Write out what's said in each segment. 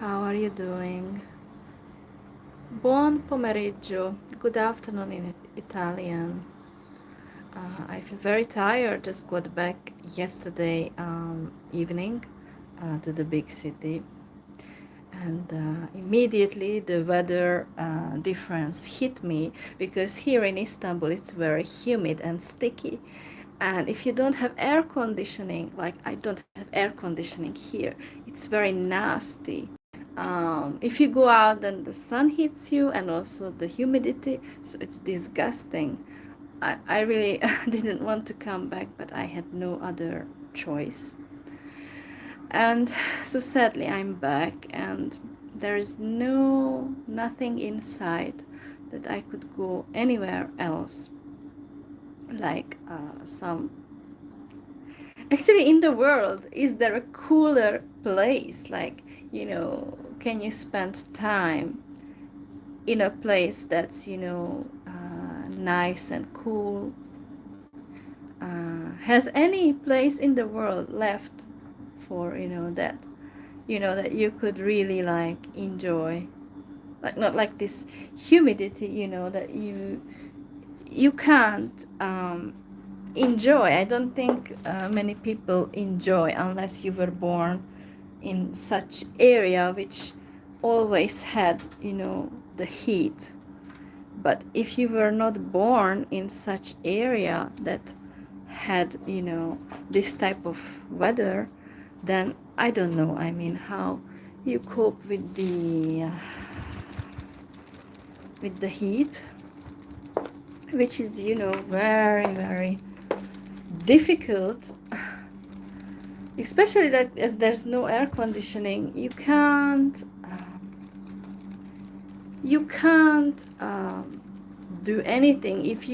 How are you doing? Buon pomeriggio. Good afternoon in Italian. I feel very tired. Just got back yesterday evening to the big city, and immediately the weather difference hit me because here in Istanbul it's very humid and sticky. And if you don't have air conditioning, like I don't have air conditioning here, it's very nasty. If you go out, then the sun hits you, and also the humidity, so it's disgusting. I really didn't want to come back, but I had no other choice. And so sadly, I'm back, and there is nothing inside that I could go anywhere else, like some. Actually, in the world, is there a cooler place? Like, can you spend time in a place that's nice and cool? Has any place in the world left for that that you could really like enjoy, like not like this humidity, that you can't enjoy. I don't think many people enjoy unless you were born in such area which always had the heat. But if you were not born in such area that had this type of weather, then I don't know, I mean, how you cope with the heat, which is very very difficult, especially that as there's no air conditioning. You can't do anything. If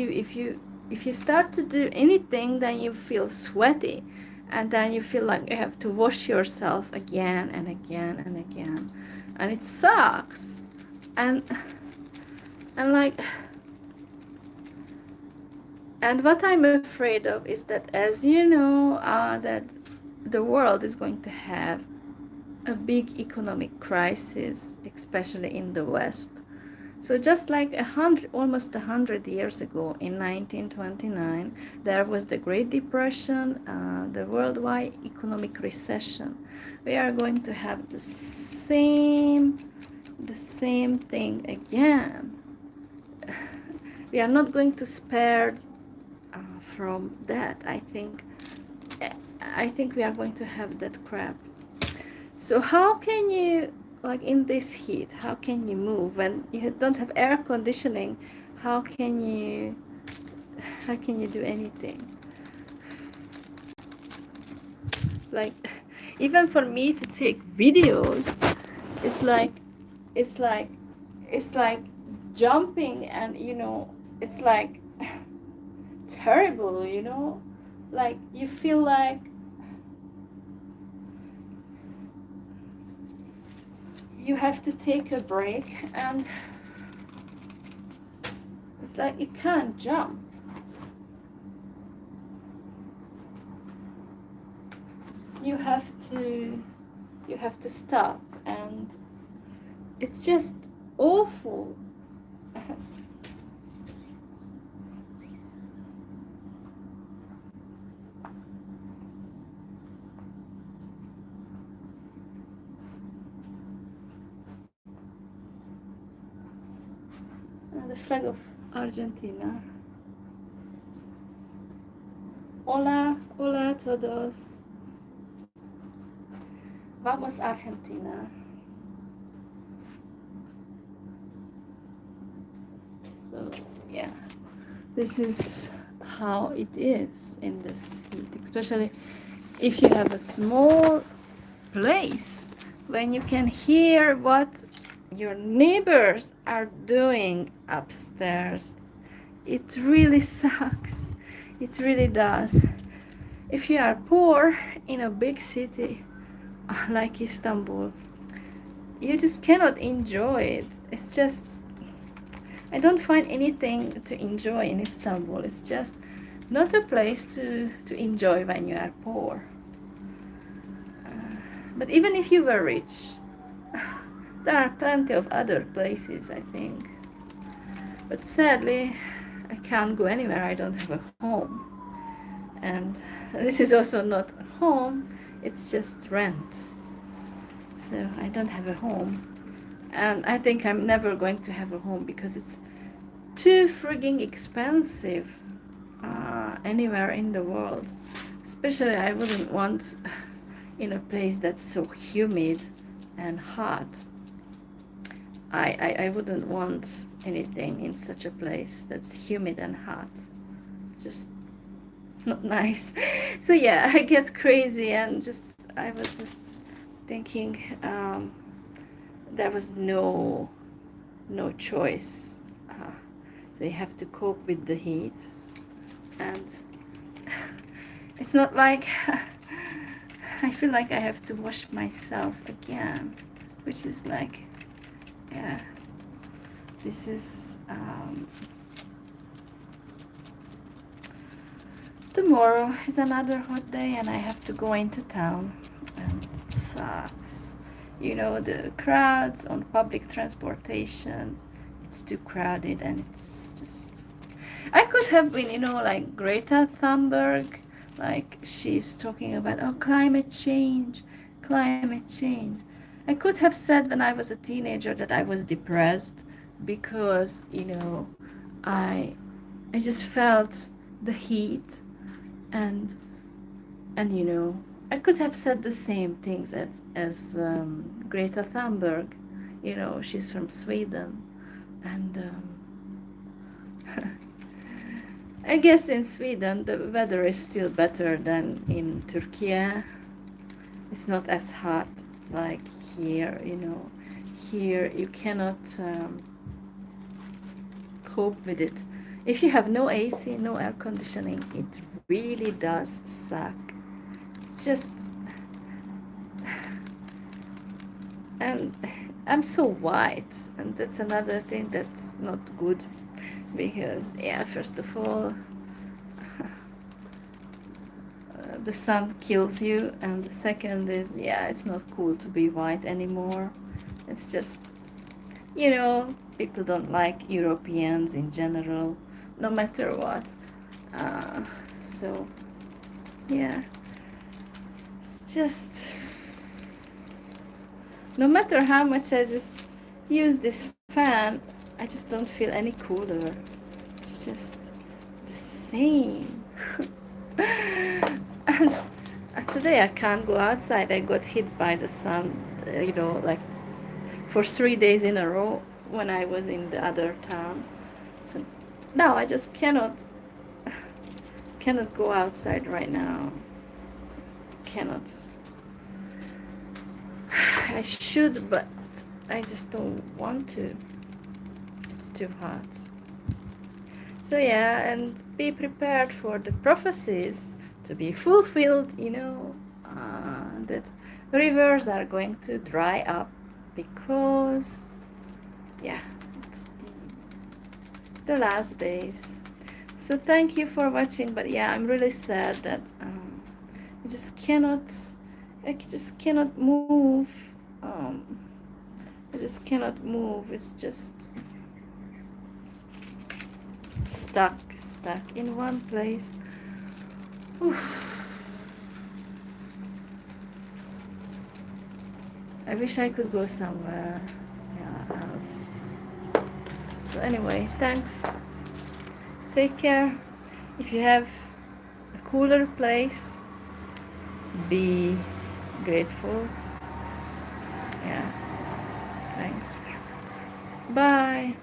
you start to do anything, then you feel sweaty, and then you feel like you have to wash yourself again and again and again, and it sucks. And like, and what I'm afraid of is that, as you know, that the world is going to have a big economic crisis, especially in the West. So just like almost 100 years ago, in 1929, there was the Great Depression, the worldwide economic recession. We are going to have the same thing again. We are not going to spare from that. I think we are going to have that crap. So how can you, like in this heat, how can you move when you don't have air conditioning? How can you do anything? Like, even for me to take videos, it's like it's like it's like jumping, and it's like terrible, like you feel like you have to take a break, and it's like you can't jump. You have to stop, and it's just awful. The flag of Argentina. Hola, hola a todos. Vamos Argentina. So yeah, this is how it is in this heat, especially if you have a small place when you can hear what your neighbors are doing upstairs. It really sucks. It really does. If you are poor in a big city like Istanbul, you just cannot enjoy it. It's just, I don't find anything to enjoy in Istanbul. It's just not a place to enjoy when you are poor. But even if you were rich, There are plenty of other places, I think. But sadly, I can't go anywhere. I don't have a home. And this is also not a home, it's just rent. So I don't have a home. And I think I'm never going to have a home because it's too frigging expensive anywhere in the world. Especially I wouldn't want in a place that's so humid and hot. I wouldn't want anything in such a place that's humid and hot. Just not nice. So yeah, I get crazy and I was just thinking there was no choice. So you have to cope with the heat, and it's not like I feel like I have to wash myself again, which is like, yeah, this is tomorrow is another hot day and I have to go into town, and it sucks. You know, the crowds on public transportation, it's too crowded, and it's just, I could have been, you know, like Greta Thunberg, like she's talking about, oh, climate change. I could have said when I was a teenager that I was depressed because, you know, I just felt the heat, and you know, I could have said the same things as Greta Thunberg. You know, she's from Sweden, and I guess in Sweden the weather is still better than in Turkey. It's not as hot like here, you know. Here you cannot cope with it. If you have no AC, no air conditioning, it really does suck. It's just, and I'm so white, and that's another thing that's not good, because yeah, first of all, the sun kills you, and the second is, yeah, it's not cool to be white anymore. It's just, you know, people don't like Europeans in general, no matter what. So yeah, it's just, no matter how much I just use this fan, I just don't feel any cooler. It's just the same. And today I can't go outside. I got hit by the sun, you know, like for 3 days in a row when I was in the other town. So now I just cannot go outside right now. Cannot. I should, but I just don't want to. It's too hot. So yeah, and be prepared for the prophecies to be fulfilled, you know, that rivers are going to dry up because, yeah, it's the last days. So thank you for watching, but yeah, I'm really sad that I just cannot move. I just cannot move. It's just stuck in one place. Oof. I wish I could go somewhere else. So anyway, thanks. Take care. If you have a cooler place, be grateful. Yeah. Thanks. Bye.